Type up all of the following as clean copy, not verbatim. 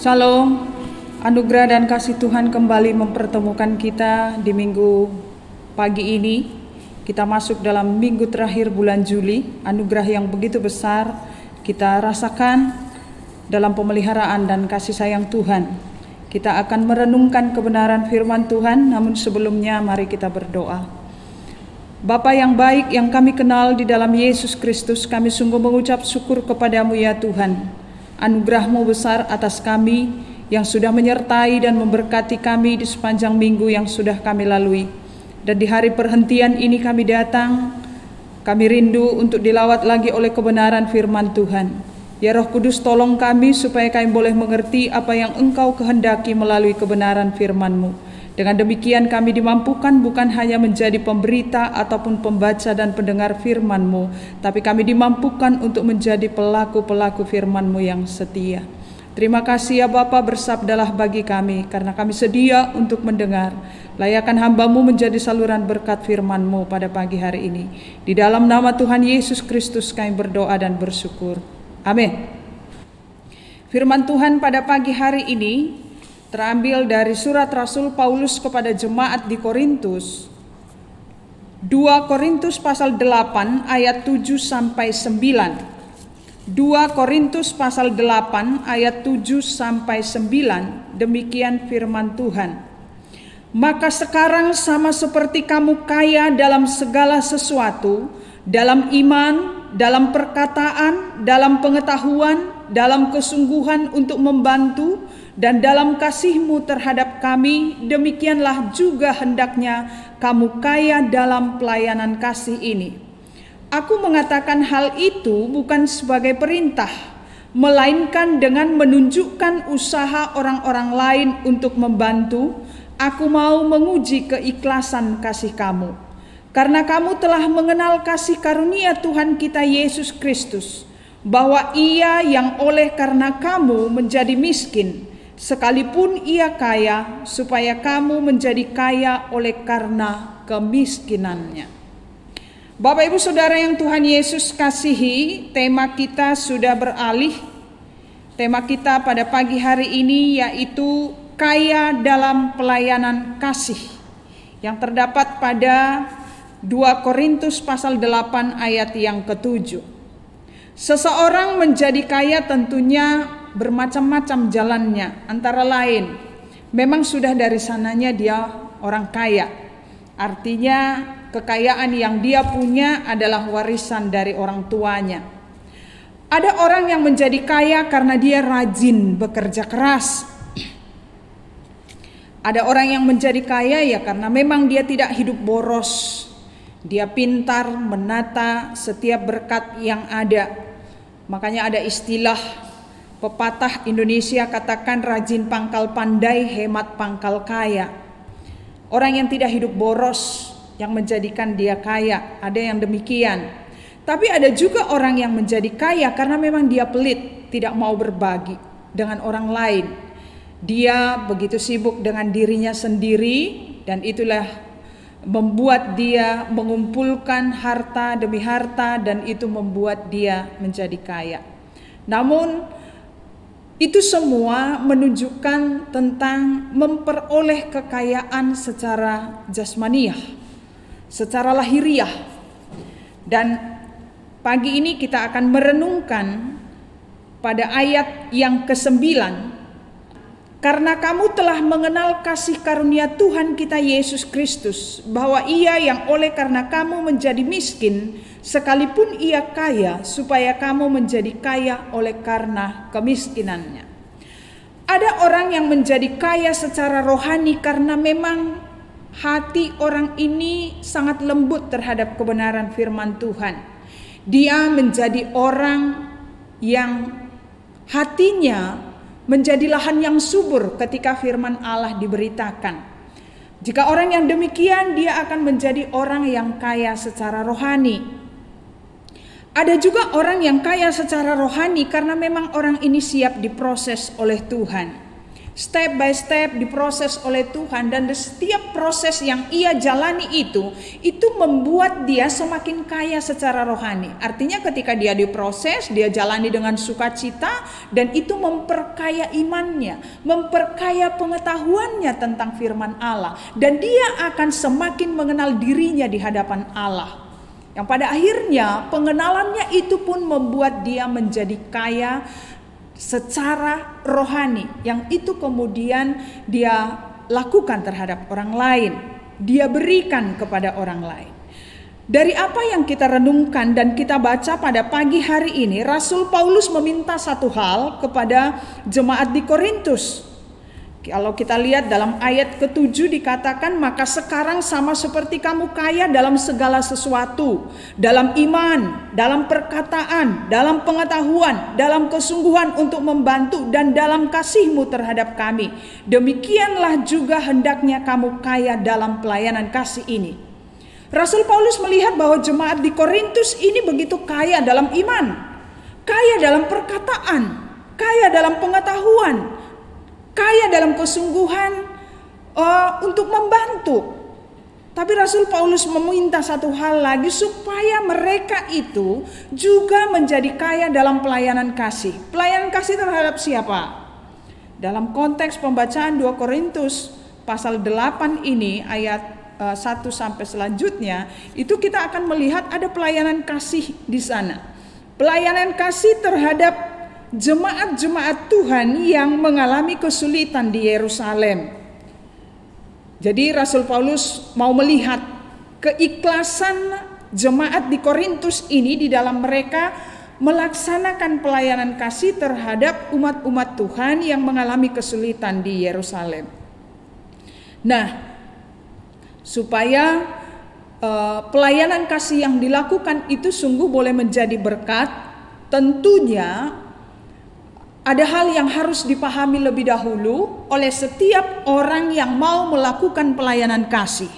Shalom, anugerah dan kasih Tuhan kembali mempertemukan kita di minggu pagi ini. Kita masuk dalam minggu terakhir bulan Juli, anugerah yang begitu besar kita rasakan dalam pemeliharaan dan kasih sayang Tuhan. Kita akan merenungkan kebenaran firman Tuhan, namun sebelumnya mari kita berdoa. Bapa yang baik yang kami kenal di dalam Yesus Kristus, kami sungguh mengucap syukur kepadamu ya Tuhan. Anugerah-Mu besar atas kami yang sudah menyertai dan memberkati kami di sepanjang minggu yang sudah kami lalui. Dan di hari perhentian ini kami datang, kami rindu untuk dilawat lagi oleh kebenaran firman Tuhan. Ya Roh Kudus, tolong kami supaya kami boleh mengerti apa yang Engkau kehendaki melalui kebenaran firman-Mu. Dengan demikian kami dimampukan bukan hanya menjadi pemberita ataupun pembaca dan pendengar firman-Mu, tapi kami dimampukan untuk menjadi pelaku-pelaku firman-Mu yang setia. Terima kasih ya Bapa, bersabdalah bagi kami, karena kami sedia untuk mendengar. Layakkan hamba-Mu menjadi saluran berkat firman-Mu pada pagi hari ini. Di dalam nama Tuhan Yesus Kristus kami berdoa dan bersyukur. Amin. Firman Tuhan pada pagi hari ini terambil dari surat Rasul Paulus kepada jemaat di Korintus. 2 Korintus pasal 8 ayat 7 sampai 9. 2 Korintus pasal 8 ayat 7 sampai 9. Demikian firman Tuhan. Maka sekarang sama seperti kamu kaya dalam segala sesuatu, dalam iman, dalam perkataan, dalam pengetahuan, dalam kesungguhan untuk membantu, dan dalam kasih-Mu terhadap kami, demikianlah juga hendaknya kamu kaya dalam pelayanan kasih ini. Aku mengatakan hal itu bukan sebagai perintah, melainkan dengan menunjukkan usaha orang-orang lain untuk membantu. Aku mau menguji keikhlasan kasih kamu, karena kamu telah mengenal kasih karunia Tuhan kita Yesus Kristus, bahwa Ia yang oleh karena kamu menjadi miskin, sekalipun Ia kaya, supaya kamu menjadi kaya oleh karena kemiskinannya. Bapak Ibu Saudara yang Tuhan Yesus kasihi, tema kita sudah beralih. Tema kita pada pagi hari ini yaitu kaya dalam pelayanan kasih, yang terdapat pada 2 Korintus pasal 8 ayat yang ke-7. Seseorang menjadi kaya tentunya bermacam-macam jalannya, antara lain memang sudah dari sananya dia orang kaya. Artinya kekayaan yang dia punya adalah warisan dari orang tuanya. Ada orang yang menjadi kaya karena dia rajin bekerja keras. Ada orang yang menjadi kaya ya karena memang dia tidak hidup boros. Dia pintar menata setiap berkat yang ada. Makanya ada istilah pepatah Indonesia katakan rajin pangkal pandai, hemat pangkal kaya. Orang yang tidak hidup boros yang menjadikan dia kaya, ada yang demikian. Tapi ada juga orang yang menjadi kaya karena memang dia pelit, tidak mau berbagi dengan orang lain. Dia begitu sibuk dengan dirinya sendiri, dan itulah membuat dia mengumpulkan harta demi harta, dan itu membuat dia menjadi kaya. Namun itu semua menunjukkan tentang memperoleh kekayaan secara jasmaniah, secara lahiriah. Dan pagi ini kita akan merenungkan pada ayat yang ke-9. Karena kamu telah mengenal kasih karunia Tuhan kita Yesus Kristus, bahwa Ia yang oleh karena kamu menjadi miskin, sekalipun Ia kaya, supaya kamu menjadi kaya oleh karena kemiskinannya. Ada orang yang menjadi kaya secara rohani karena memang hati orang ini sangat lembut terhadap kebenaran firman Tuhan. Dia menjadi orang yang hatinya menjadi lahan yang subur ketika firman Allah diberitakan. Jika orang yang demikian, dia akan menjadi orang yang kaya secara rohani. Ada juga orang yang kaya secara rohani karena memang orang ini siap diproses oleh Tuhan. Step by step diproses oleh Tuhan, dan setiap proses yang ia jalani itu membuat dia semakin kaya secara rohani. Artinya ketika dia diproses, dia jalani dengan sukacita, dan itu memperkaya imannya, memperkaya pengetahuannya tentang firman Allah, dan dia akan semakin mengenal dirinya di hadapan Allah. Yang pada akhirnya pengenalannya itu pun membuat dia menjadi kaya secara rohani, yang itu kemudian dia lakukan terhadap orang lain, dia berikan kepada orang lain. Dari apa yang kita renungkan dan kita baca pada pagi hari ini, Rasul Paulus meminta satu hal kepada jemaat di Korintus. Kalau kita lihat dalam ayat ke-7 dikatakan, maka sekarang sama seperti kamu kaya dalam segala sesuatu, dalam iman, dalam perkataan, dalam pengetahuan, dalam kesungguhan untuk membantu, dan dalam kasihmu terhadap kami. Demikianlah juga hendaknya kamu kaya dalam pelayanan kasih ini. Rasul Paulus melihat bahwa jemaat di Korintus ini begitu kaya dalam iman, kaya dalam perkataan, kaya dalam pengetahuan, kaya dalam kesungguhan untuk membantu. Tapi Rasul Paulus meminta satu hal lagi, supaya mereka itu juga menjadi kaya dalam pelayanan kasih. Pelayanan kasih terhadap siapa? Dalam konteks pembacaan 2 Korintus pasal 8 ini ayat 1 sampai selanjutnya, itu kita akan melihat ada pelayanan kasih di sana. Pelayanan kasih terhadap jemaat-jemaat Tuhan yang mengalami kesulitan di Yerusalem. Jadi Rasul Paulus mau melihat keikhlasan jemaat di Korintus ini di dalam mereka melaksanakan pelayanan kasih terhadap umat-umat Tuhan yang mengalami kesulitan di Yerusalem. Nah, supaya pelayanan kasih yang dilakukan itu sungguh boleh menjadi berkat, tentunya ada hal yang harus dipahami lebih dahulu oleh setiap orang yang mau melakukan pelayanan kasih.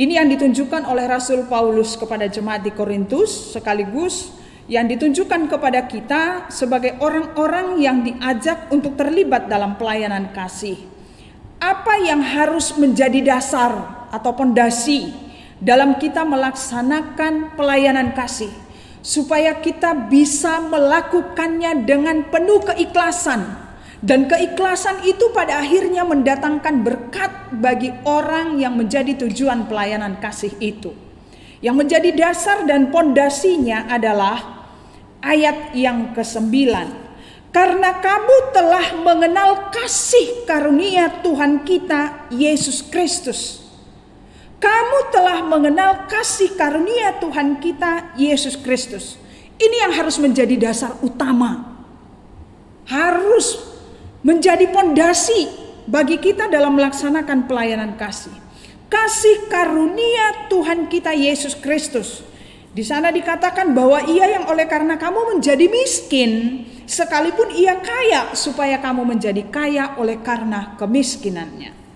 Ini yang ditunjukkan oleh Rasul Paulus kepada jemaat di Korintus, sekaligus yang ditunjukkan kepada kita sebagai orang-orang yang diajak untuk terlibat dalam pelayanan kasih. Apa yang harus menjadi dasar atau pondasi dalam kita melaksanakan pelayanan kasih, supaya kita bisa melakukannya dengan penuh keikhlasan, dan keikhlasan itu pada akhirnya mendatangkan berkat bagi orang yang menjadi tujuan pelayanan kasih itu. Yang menjadi dasar dan pondasinya adalah ayat yang ke-9. Karena kamu telah mengenal kasih karunia Tuhan kita Yesus Kristus. Kamu telah mengenal kasih karunia Tuhan kita Yesus Kristus. Ini yang harus menjadi dasar utama, harus menjadi pondasi bagi kita dalam melaksanakan pelayanan kasih. Kasih karunia Tuhan kita Yesus Kristus. Di sana dikatakan bahwa ia yang oleh karena kamu menjadi miskin, sekalipun ia kaya, supaya kamu menjadi kaya oleh karena kemiskinannya.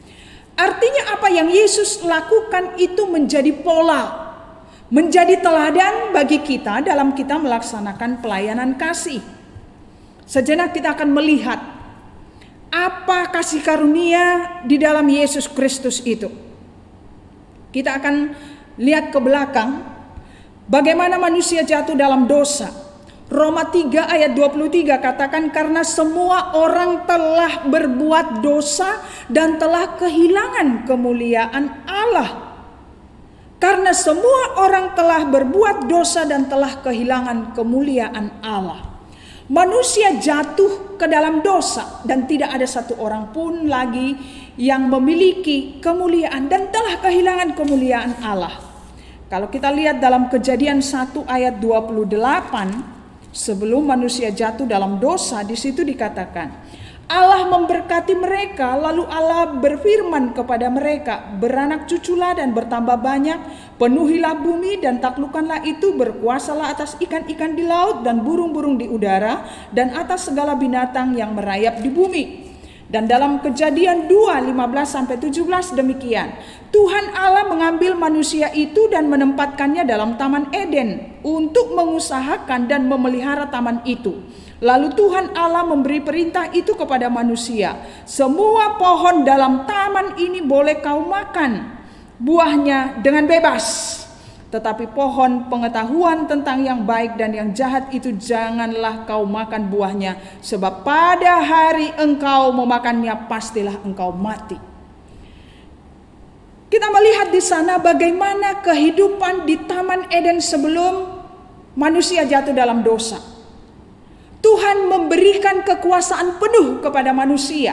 Artinya apa yang Yesus lakukan itu menjadi pola, menjadi teladan bagi kita dalam kita melaksanakan pelayanan kasih. Sejenak kita akan melihat apa kasih karunia di dalam Yesus Kristus itu. Kita akan lihat ke belakang bagaimana manusia jatuh dalam dosa. Roma 3 ayat 23 katakan, karena semua orang telah berbuat dosa dan telah kehilangan kemuliaan Allah. Karena semua orang telah berbuat dosa dan telah kehilangan kemuliaan Allah. Manusia jatuh ke dalam dosa dan tidak ada satu orang pun lagi yang memiliki kemuliaan dan telah kehilangan kemuliaan Allah. Kalau kita lihat dalam Kejadian 1 ayat 28, sebelum manusia jatuh dalam dosa, di situ dikatakan, Allah memberkati mereka, lalu Allah berfirman kepada mereka, beranak cuculah dan bertambah banyak, penuhilah bumi dan taklukkanlah itu, berkuasalah atas ikan-ikan di laut dan burung-burung di udara, dan atas segala binatang yang merayap di bumi. Dan dalam Kejadian 2, 15-17 demikian. Tuhan Allah mengambil manusia itu dan menempatkannya dalam Taman Eden untuk mengusahakan dan memelihara taman itu. Lalu Tuhan Allah memberi perintah itu kepada manusia. Semua pohon dalam taman ini boleh kau makan buahnya dengan bebas. Tetapi pohon pengetahuan tentang yang baik dan yang jahat itu janganlah kau makan buahnya. Sebab pada hari engkau memakannya pastilah engkau mati. Kita melihat di sana bagaimana kehidupan di Taman Eden sebelum manusia jatuh dalam dosa. Tuhan memberikan kekuasaan penuh kepada manusia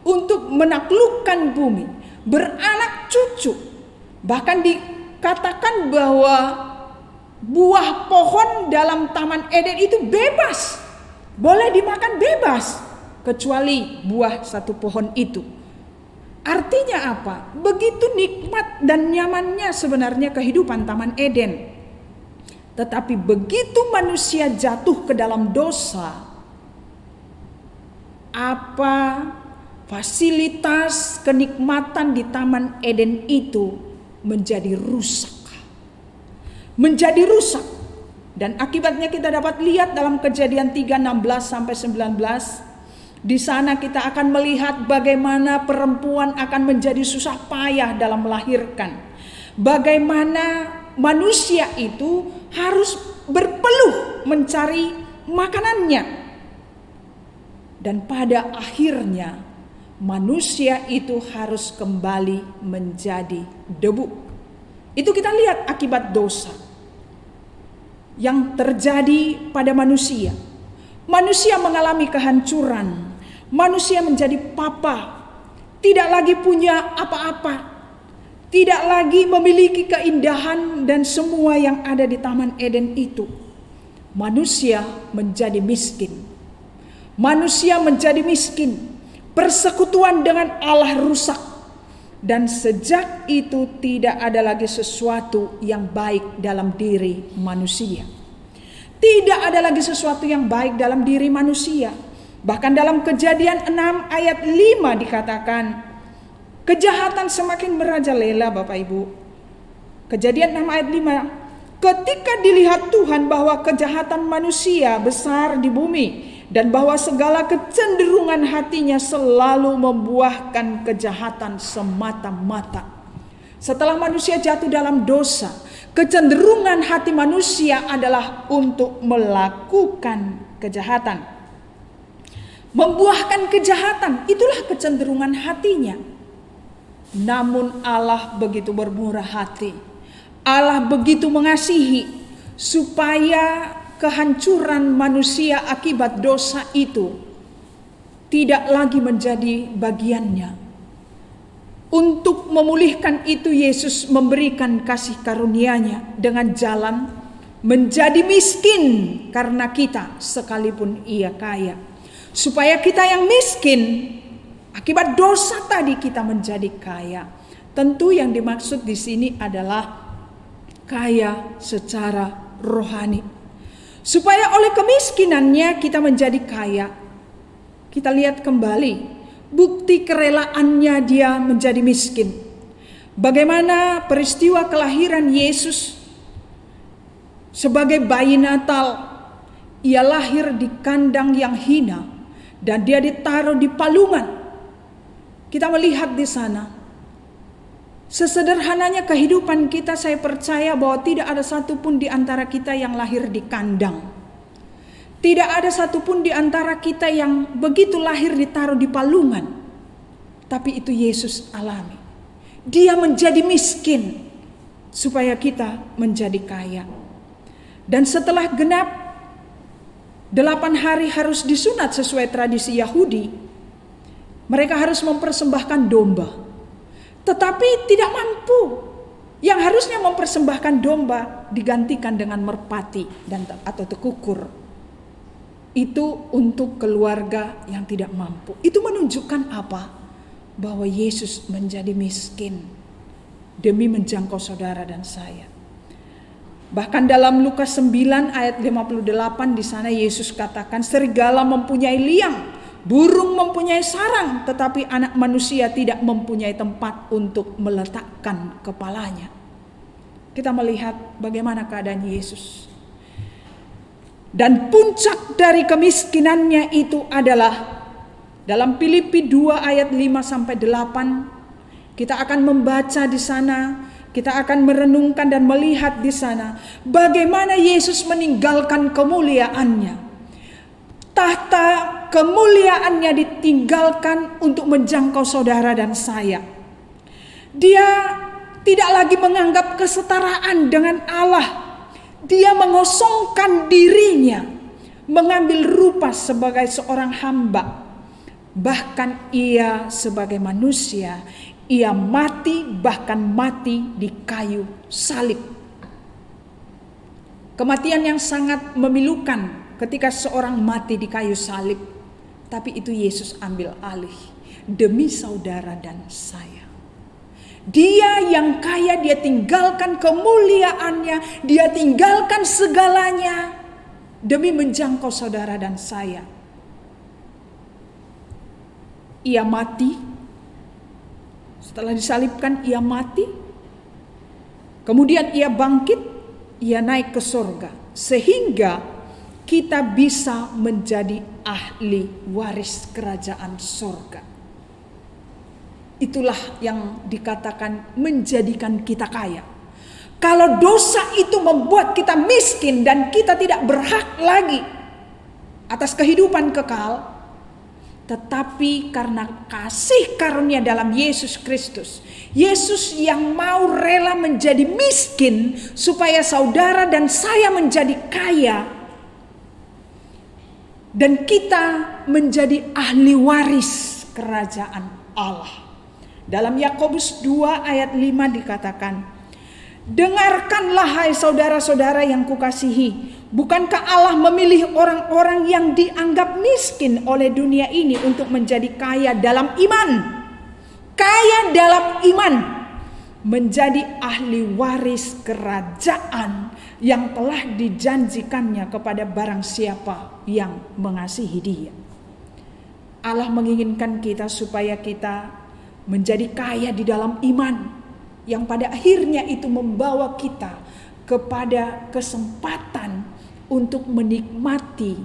untuk menaklukkan bumi, beranak cucu. Bahkan dikatakan bahwa buah pohon dalam Taman Eden itu bebas, boleh dimakan bebas, kecuali buah satu pohon itu. Artinya apa? Begitu nikmat dan nyamannya sebenarnya kehidupan Taman Eden. Tetapi begitu manusia jatuh ke dalam dosa, apa fasilitas kenikmatan di Taman Eden itu menjadi rusak. Menjadi rusak. Dan akibatnya kita dapat lihat dalam Kejadian 3:16 sampai 19. Di sana kita akan melihat bagaimana perempuan akan menjadi susah payah dalam melahirkan. Bagaimana manusia itu harus berpeluh mencari makanannya. Dan pada akhirnya manusia itu harus kembali menjadi debu. Itu kita lihat akibat dosa yang terjadi pada manusia. Manusia mengalami kehancuran. Manusia menjadi papa, tidak lagi punya apa-apa, tidak lagi memiliki keindahan dan semua yang ada di Taman Eden itu. Manusia menjadi miskin. Manusia menjadi miskin. Persekutuan dengan Allah rusak. Dan sejak itu tidak ada lagi sesuatu yang baik dalam diri manusia. Tidak ada lagi sesuatu yang baik dalam diri manusia. Bahkan dalam Kejadian 6 ayat 5 dikatakan, kejahatan semakin merajalela Bapak Ibu. Kejadian 6 ayat 5, ketika dilihat Tuhan bahwa kejahatan manusia besar di bumi, dan bahwa segala kecenderungan hatinya selalu membuahkan kejahatan semata-mata. Setelah manusia jatuh dalam dosa, kecenderungan hati manusia adalah untuk melakukan kejahatan. Membuahkan kejahatan, itulah kecenderungan hatinya. Namun Allah begitu bermurah hati. Allah begitu mengasihi supaya kehancuran manusia akibat dosa itu tidak lagi menjadi bagiannya. Untuk memulihkan itu Yesus memberikan kasih karunia-Nya dengan jalan menjadi miskin karena kita sekalipun Ia kaya. Supaya kita yang miskin akibat dosa tadi kita menjadi kaya. Tentu yang dimaksud di sini adalah kaya secara rohani. Supaya oleh kemiskinannya kita menjadi kaya. Kita lihat kembali bukti kerelaannya dia menjadi miskin. Bagaimana peristiwa kelahiran Yesus sebagai bayi Natal. Ia lahir di kandang yang hina dan dia ditaruh di palungan. Kita melihat di sana, sesederhananya kehidupan kita, saya percaya bahwa tidak ada satupun di antara kita yang lahir di kandang. Tidak ada satupun di antara kita yang begitu lahir ditaruh di palungan. Tapi itu Yesus alami. Dia menjadi miskin supaya kita menjadi kaya. Dan setelah genap 8 hari harus disunat sesuai tradisi Yahudi. Mereka harus mempersembahkan domba. Tetapi tidak mampu. Yang harusnya mempersembahkan domba digantikan dengan merpati atau tekukur. Itu untuk keluarga yang tidak mampu. Itu menunjukkan apa? Bahwa Yesus menjadi miskin demi menjangkau saudara dan saya. Bahkan dalam Lukas 9 ayat 58 di sana Yesus katakan, serigala mempunyai liang, burung mempunyai sarang, tetapi anak manusia tidak mempunyai tempat untuk meletakkan kepalanya. Kita melihat bagaimana keadaan Yesus. Dan puncak dari kemiskinannya itu adalah dalam Filipi 2 ayat 5 sampai 8. Kita akan membaca di sana, kita akan merenungkan dan melihat di sana bagaimana Yesus meninggalkan kemuliaannya. Tahta kemuliaannya ditinggalkan untuk menjangkau saudara dan saya. Dia tidak lagi menganggap kesetaraan dengan Allah. Dia mengosongkan dirinya, mengambil rupa sebagai seorang hamba. Bahkan ia sebagai manusia, ia mati, bahkan mati di kayu salib. Kematian yang sangat memilukan ketika seorang mati di kayu salib. Tapi itu Yesus ambil alih demi saudara dan saya. Dia yang kaya, dia tinggalkan kemuliaannya, dia tinggalkan segalanya demi menjangkau saudara dan saya. Ia mati, setelah disalibkan ia mati, kemudian ia bangkit, ia naik ke surga, sehingga kita bisa menjadi ahli waris kerajaan surga. Itulah yang dikatakan menjadikan kita kaya. Kalau dosa itu membuat kita miskin dan kita tidak berhak lagi atas kehidupan kekal, tetapi karena kasih karunia dalam Yesus Kristus, Yesus yang mau rela menjadi miskin supaya saudara dan saya menjadi kaya, dan kita menjadi ahli waris kerajaan Allah. Dalam Yakobus 2 ayat 5 dikatakan, dengarkanlah hai saudara-saudara yang kukasihi, bukankah Allah memilih orang-orang yang dianggap miskin oleh dunia ini untuk menjadi kaya dalam iman? Kaya dalam iman, menjadi ahli waris kerajaan yang telah dijanjikannya kepada barang siapa yang mengasihi Dia. Allah menginginkan kita supaya kita menjadi kaya di dalam iman, yang pada akhirnya itu membawa kita kepada kesempatan untuk menikmati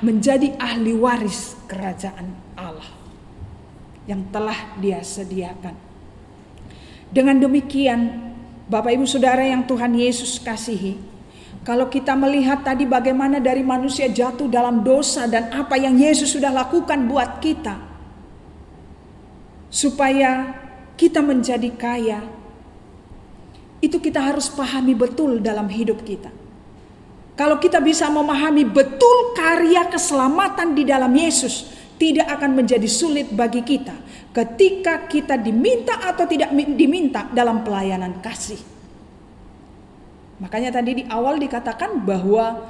menjadi ahli waris kerajaan Allah yang telah Dia sediakan. Dengan demikian, Bapak Ibu Saudara yang Tuhan Yesus kasihi, kalau kita melihat tadi bagaimana dari manusia jatuh dalam dosa dan apa yang Yesus sudah lakukan buat kita, supaya kita menjadi kaya, itu kita harus pahami betul dalam hidup kita. Kalau kita bisa memahami betul karya keselamatan di dalam Yesus, tidak akan menjadi sulit bagi kita ketika kita diminta atau tidak diminta dalam pelayanan kasih. Makanya tadi di awal dikatakan bahwa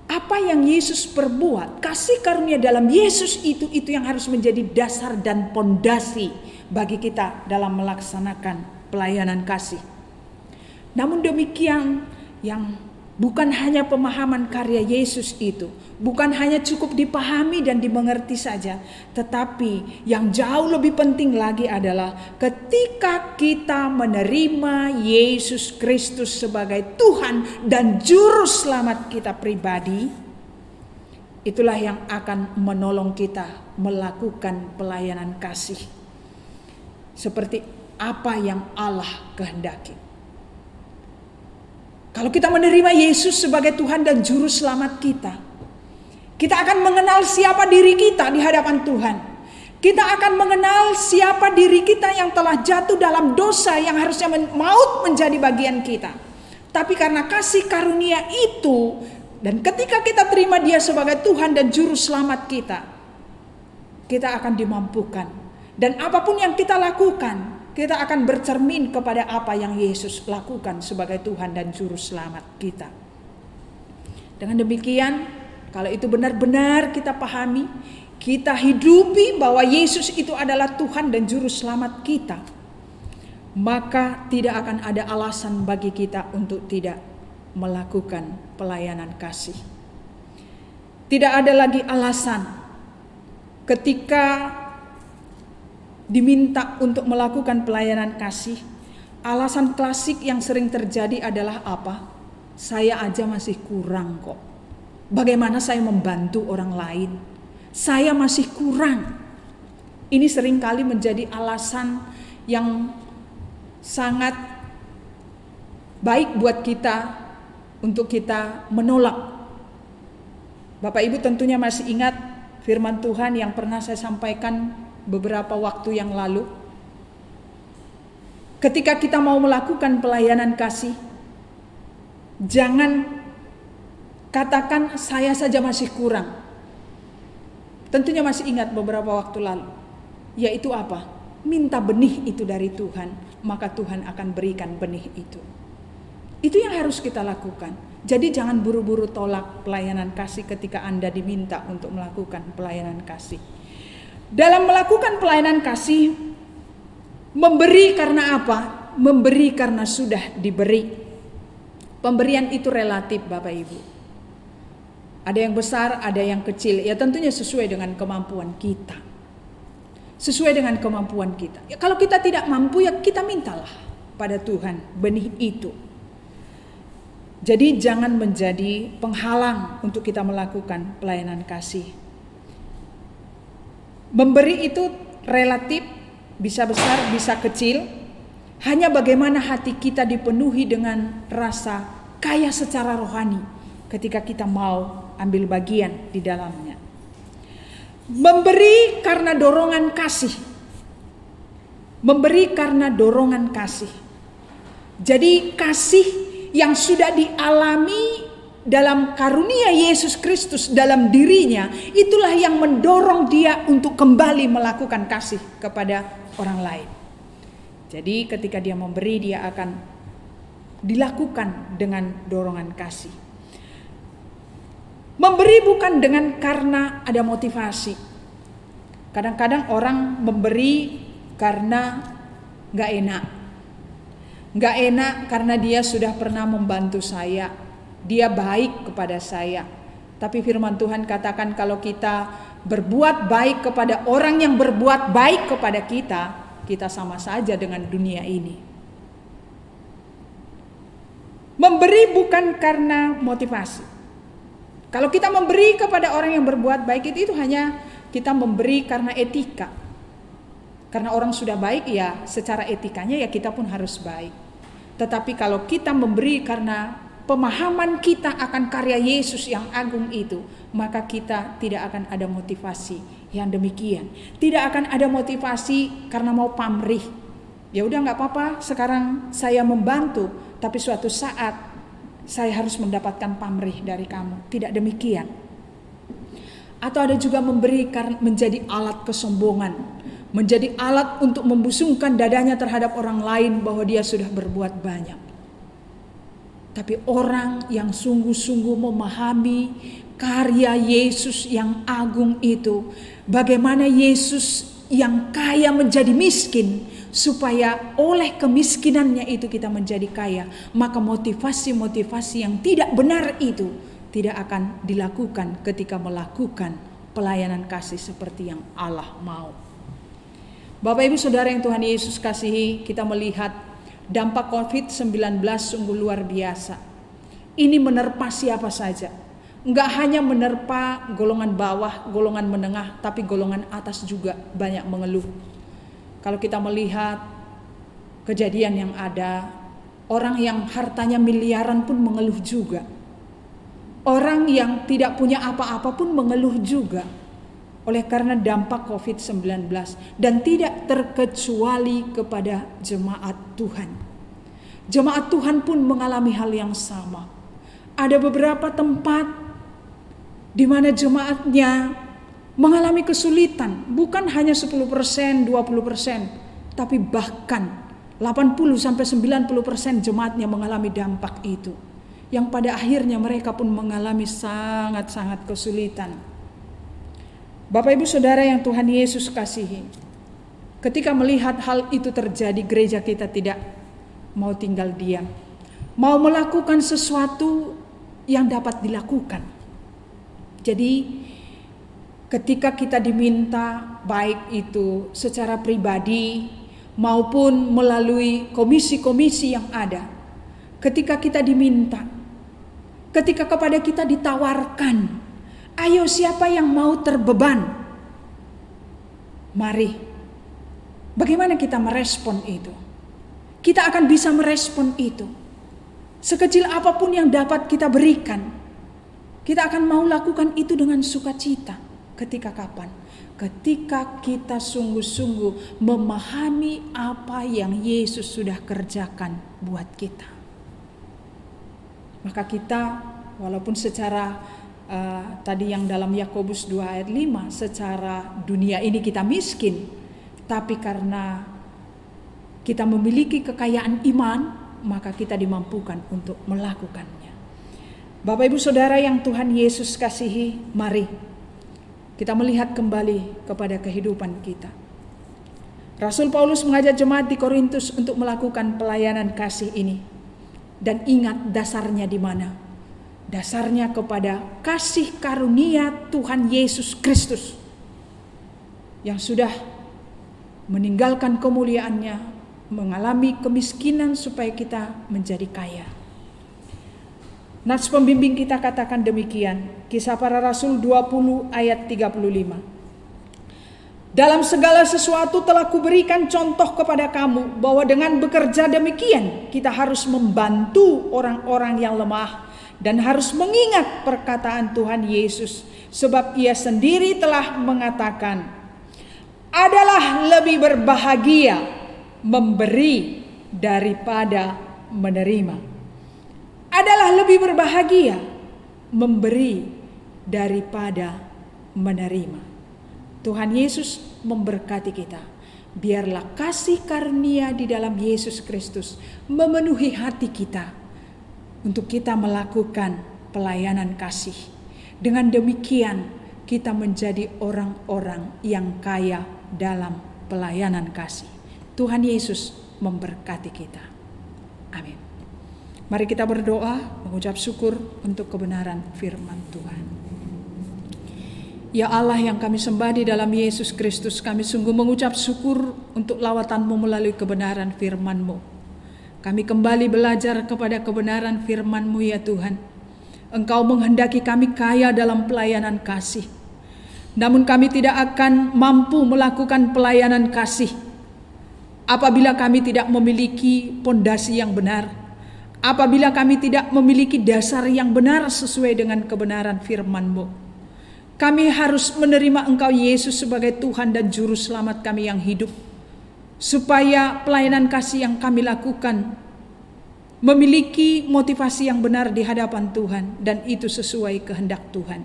apa yang Yesus perbuat, kasih karunia dalam Yesus itu yang harus menjadi dasar dan pondasi bagi kita dalam melaksanakan pelayanan kasih. Namun demikian, yang bukan hanya pemahaman karya Yesus itu, bukan hanya cukup dipahami dan dimengerti saja, tetapi yang jauh lebih penting lagi adalah ketika kita menerima Yesus Kristus sebagai Tuhan dan Juru Selamat kita pribadi, itulah yang akan menolong kita melakukan pelayanan kasih seperti apa yang Allah kehendaki. Kalau kita menerima Yesus sebagai Tuhan dan Juru Selamat kita, kita akan mengenal siapa diri kita di hadapan Tuhan. Kita akan mengenal siapa diri kita yang telah jatuh dalam dosa yang harusnya maut menjadi bagian kita. Tapi karena kasih karunia itu, dan ketika kita terima Dia sebagai Tuhan dan Juru Selamat kita akan dimampukan. Dan apapun yang kita lakukan, kita akan bercermin kepada apa yang Yesus lakukan sebagai Tuhan dan Juru Selamat kita. Dengan demikian, kalau itu benar-benar kita pahami, kita hidupi bahwa Yesus itu adalah Tuhan dan Juru Selamat kita, maka tidak akan ada alasan bagi kita untuk tidak melakukan pelayanan kasih. Tidak ada lagi alasan ketika diminta untuk melakukan pelayanan kasih. Alasan klasik yang sering terjadi adalah apa? Saya aja masih kurang kok. Bagaimana saya membantu orang lain? Saya masih kurang. Ini seringkali menjadi alasan yang sangat baik buat kita untuk kita menolak. Bapak Ibu tentunya masih ingat firman Tuhan yang pernah saya sampaikan beberapa waktu yang lalu. Ketika kita mau melakukan pelayanan kasih, jangan katakan saya saja masih kurang. Tentunya masih ingat beberapa waktu lalu. Yaitu apa? Minta benih itu dari Tuhan, maka Tuhan akan berikan benih itu. Itu yang harus kita lakukan. Jadi jangan buru-buru tolak pelayanan kasih ketika Anda diminta untuk melakukan pelayanan kasih. Dalam melakukan pelayanan kasih, memberi karena apa? Memberi karena sudah diberi. Pemberian itu relatif, Bapak Ibu. Ada yang besar, ada yang kecil. Ya tentunya sesuai dengan kemampuan kita. Sesuai dengan kemampuan kita. Ya, kalau kita tidak mampu, ya kita mintalah pada Tuhan benih itu. Jadi jangan menjadi penghalang untuk kita melakukan pelayanan kasih. Memberi itu relatif, bisa besar, bisa kecil. Hanya bagaimana hati kita dipenuhi dengan rasa kaya secara rohani ketika kita mau ambil bagian di dalamnya. Memberi karena dorongan kasih. Memberi karena dorongan kasih. Jadi kasih yang sudah dialami dalam karunia Yesus Kristus dalam dirinya, itulah yang mendorong dia untuk kembali melakukan kasih kepada orang lain. Jadi ketika dia memberi, dia akan dilakukan dengan dorongan kasih. Memberi bukan dengan karena ada motivasi. Kadang-kadang orang memberi karena gak enak. Gak enak karena dia sudah pernah membantu saya. Dia baik kepada saya. Tapi firman Tuhan katakan kalau kita berbuat baik kepada orang yang berbuat baik kepada kita, kita sama saja dengan dunia ini. Memberi bukan karena motivasi. Kalau kita memberi kepada orang yang berbuat baik itu hanya kita memberi karena etika. Karena orang sudah baik ya secara etikanya ya kita pun harus baik. Tetapi kalau kita memberi karena pemahaman kita akan karya Yesus yang agung itu, maka kita tidak akan ada motivasi yang demikian. Tidak akan ada motivasi karena mau pamrih. Ya udah nggak apa-apa, sekarang saya membantu, tapi suatu saat saya harus mendapatkan pamrih dari kamu. Tidak demikian. Atau ada juga memberi karena menjadi alat kesombongan, menjadi alat untuk membusungkan dadanya terhadap orang lain bahwa dia sudah berbuat banyak. Tapi orang yang sungguh-sungguh memahami karya Yesus yang agung itu, bagaimana Yesus yang kaya menjadi miskin, supaya oleh kemiskinannya itu kita menjadi kaya, maka motivasi-motivasi yang tidak benar itu tidak akan dilakukan ketika melakukan pelayanan kasih seperti yang Allah mau. Bapak Ibu Saudara yang Tuhan Yesus kasihi, kita melihat dampak COVID-19 sungguh luar biasa. Ini menerpa siapa saja. Enggak hanya menerpa golongan bawah, golongan menengah, tapi golongan atas juga banyak mengeluh. Kalau kita melihat kejadian yang ada, orang yang hartanya miliaran pun mengeluh juga. Orang yang tidak punya apa-apa pun mengeluh juga. Oleh karena dampak COVID-19. Dan tidak terkecuali kepada jemaat Tuhan. Jemaat Tuhan pun mengalami hal yang sama. Ada beberapa tempat di mana jemaatnya mengalami kesulitan, bukan hanya 10%, 20%, tapi bahkan 80-90% jemaatnya mengalami dampak itu. Yang pada akhirnya mereka pun mengalami sangat-sangat kesulitan. Bapak Ibu Saudara yang Tuhan Yesus kasihi, ketika melihat hal itu terjadi, gereja kita tidak mau tinggal diam. Mau melakukan sesuatu yang dapat dilakukan. Jadi ketika kita diminta, baik itu secara pribadi maupun melalui komisi-komisi yang ada, ketika kita diminta, ketika kepada kita ditawarkan, ayo siapa yang mau terbeban? Mari, bagaimana kita merespon itu? Kita akan bisa merespon itu. Sekecil apapun yang dapat kita berikan, kita akan mau lakukan itu dengan sukacita. Ketika kapan? Ketika kita sungguh-sungguh memahami apa yang Yesus sudah kerjakan buat kita. Maka kita, walaupun secara tadi yang dalam Yakobus 2 ayat 5, secara dunia ini kita miskin, tapi karena kita memiliki kekayaan iman, maka kita dimampukan untuk melakukannya. Bapak Ibu Saudara yang Tuhan Yesus kasihi, mari kita melihat kembali kepada kehidupan kita. Rasul Paulus mengajak jemaat di Korintus untuk melakukan pelayanan kasih ini. Dan ingat dasarnya di mana? Dasarnya kepada kasih karunia Tuhan Yesus Kristus yang sudah meninggalkan kemuliaannya, mengalami kemiskinan supaya kita menjadi kaya. Nats pembimbing kita katakan demikian, Kisah Para Rasul 20 ayat 35. Dalam segala sesuatu telah kuberikan contoh kepada kamu, bahwa dengan bekerja demikian kita harus membantu orang-orang yang lemah dan harus mengingat perkataan Tuhan Yesus, sebab ia sendiri telah mengatakan, adalah lebih berbahagia memberi daripada menerima. Adalah lebih berbahagia memberi daripada menerima. Tuhan Yesus memberkati kita. Biarlah kasih karunia di dalam Yesus Kristus memenuhi hati kita untuk kita melakukan pelayanan kasih. Dengan demikian kita menjadi orang-orang yang kaya dalam pelayanan kasih. Tuhan Yesus memberkati kita. Amin. Mari kita berdoa, mengucap syukur untuk kebenaran firman Tuhan. Ya Allah yang kami sembah di dalam Yesus Kristus, kami sungguh mengucap syukur untuk lawatan-Mu melalui kebenaran firman-Mu. Kami kembali belajar kepada kebenaran firman-Mu ya Tuhan. Engkau menghendaki kami kaya dalam pelayanan kasih. Namun kami tidak akan mampu melakukan pelayanan kasih apabila kami tidak memiliki pondasi yang benar. Apabila kami tidak memiliki dasar yang benar sesuai dengan kebenaran firman-Mu. Kami harus menerima Engkau Yesus sebagai Tuhan dan Juru Selamat kami yang hidup. Supaya pelayanan kasih yang kami lakukan memiliki motivasi yang benar di hadapan Tuhan. Dan itu sesuai kehendak Tuhan.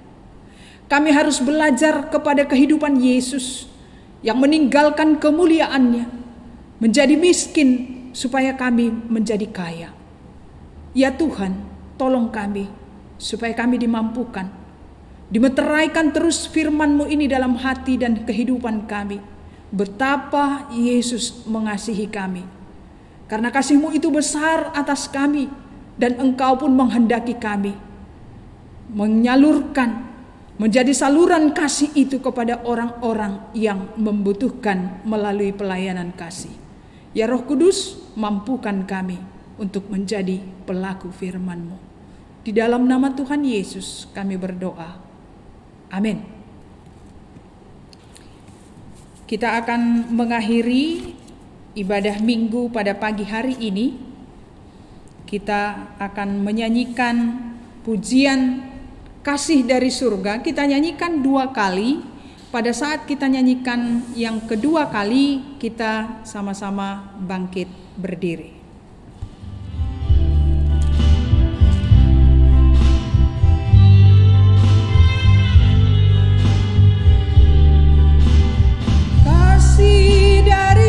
Kami harus belajar kepada kehidupan Yesus yang meninggalkan kemuliaannya. Menjadi miskin supaya kami menjadi kaya. Ya Tuhan, tolong kami supaya kami dimampukan, dimeteraikan terus firman-Mu ini dalam hati dan kehidupan kami. Betapa Yesus mengasihi kami. Karena kasih-Mu itu besar atas kami dan Engkau pun menghendaki kami menyalurkan, menjadi saluran kasih itu kepada orang-orang yang membutuhkan melalui pelayanan kasih. Ya Roh Kudus, mampukan kami untuk menjadi pelaku firman-Mu. Di dalam nama Tuhan Yesus kami berdoa. Amin. Kita akan mengakhiri ibadah minggu pada pagi hari ini. Kita akan menyanyikan pujian kasih dari surga. Kita nyanyikan 2 kali. Pada saat kita nyanyikan yang kedua kali, kita sama-sama bangkit berdiri.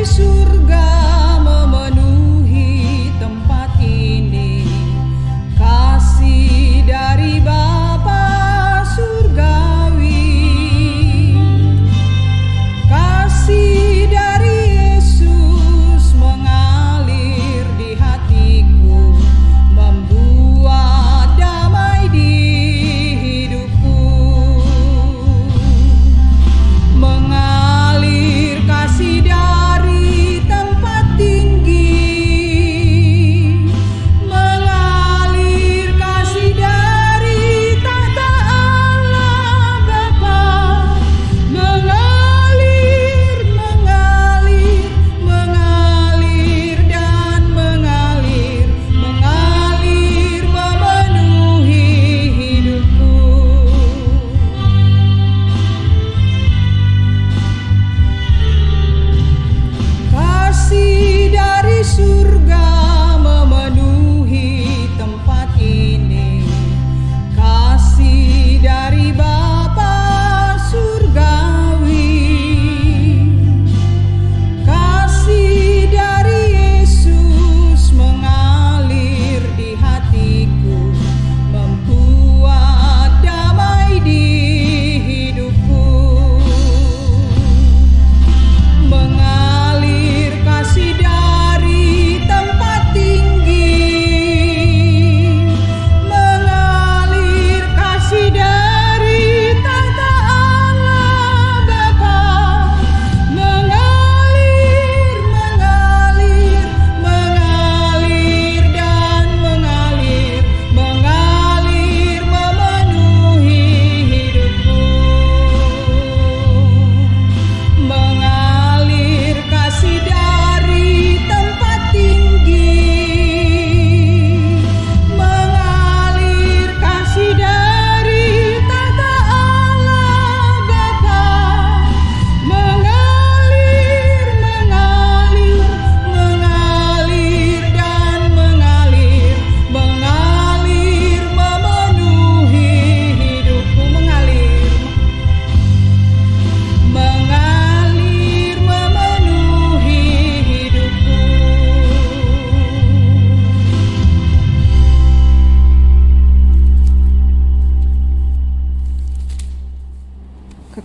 Surga memenuhi tempat ini, kasih dari Bapa surgawi, kasih dari Yesus mengalir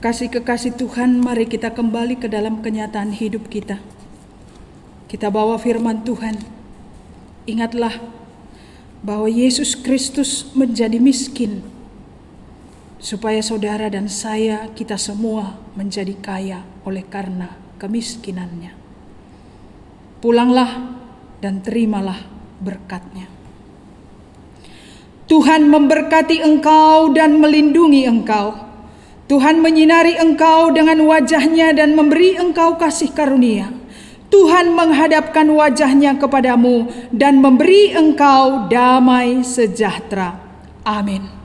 Kekasih-kekasih Tuhan, mari kita kembali ke dalam kenyataan hidup kita. Kita bawa firman Tuhan. Ingatlah bahwa Yesus Kristus menjadi miskin supaya saudara dan saya, kita semua menjadi kaya oleh karena kemiskinannya. Pulanglah dan terimalah berkat-Nya. Tuhan memberkati engkau dan melindungi engkau. Tuhan menyinari engkau dengan wajah-Nya dan memberi engkau kasih karunia. Tuhan menghadapkan wajah-Nya kepadamu dan memberi engkau damai sejahtera. Amin.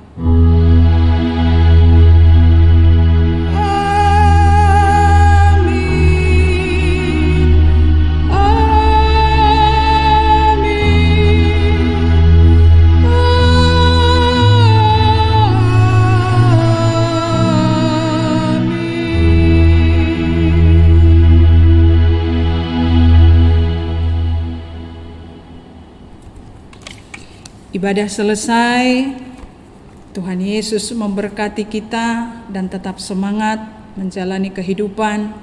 Ibadah selesai, Tuhan Yesus memberkati kita dan tetap semangat menjalani kehidupan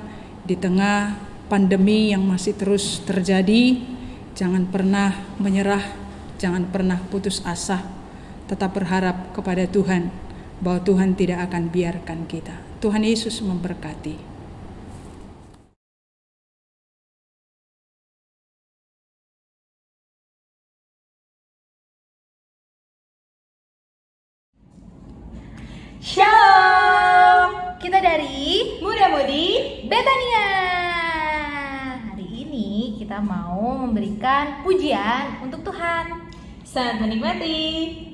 di tengah pandemi yang masih terus terjadi. Jangan pernah menyerah, jangan pernah putus asa. Tetap berharap kepada Tuhan bahwa Tuhan tidak akan biarkan kita. Tuhan Yesus memberkati. Shalom, kita dari Muda-Mudi Betania. Hari ini kita mau memberikan pujian untuk Tuhan. Selamat menikmati.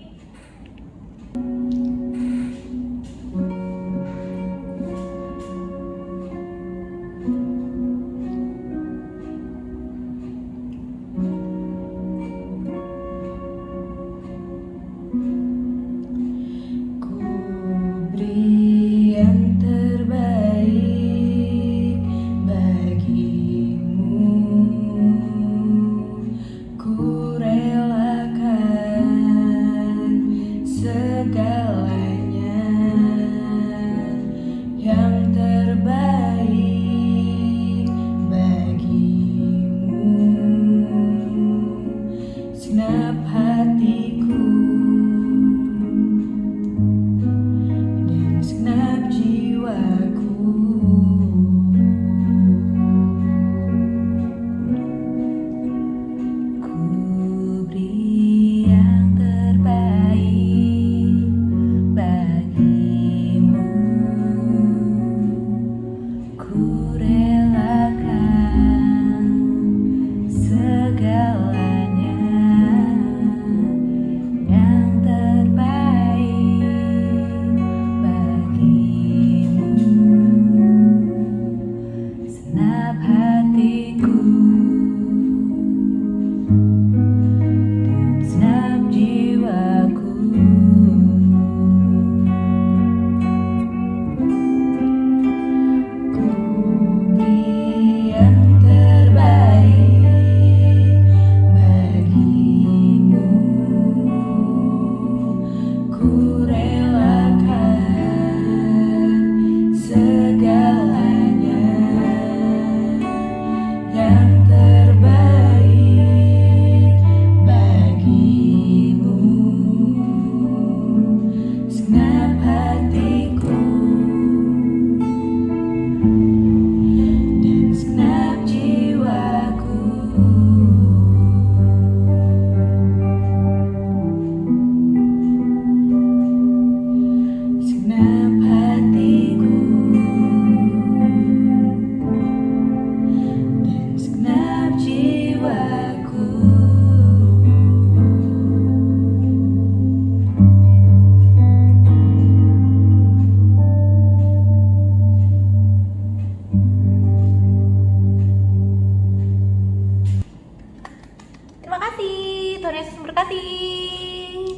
Terima kasih, Tuhan Yesus memberkati.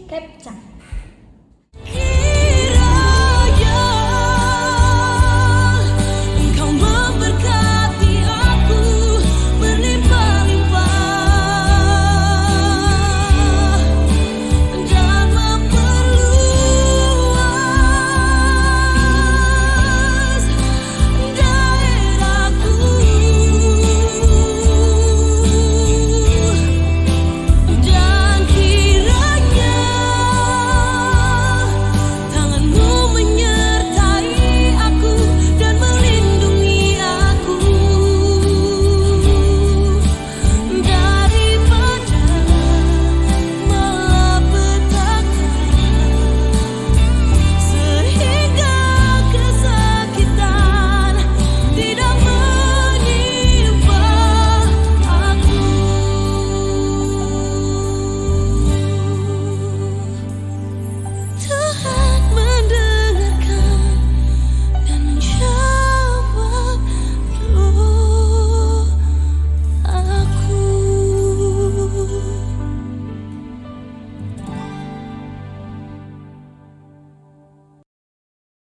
Kepcang.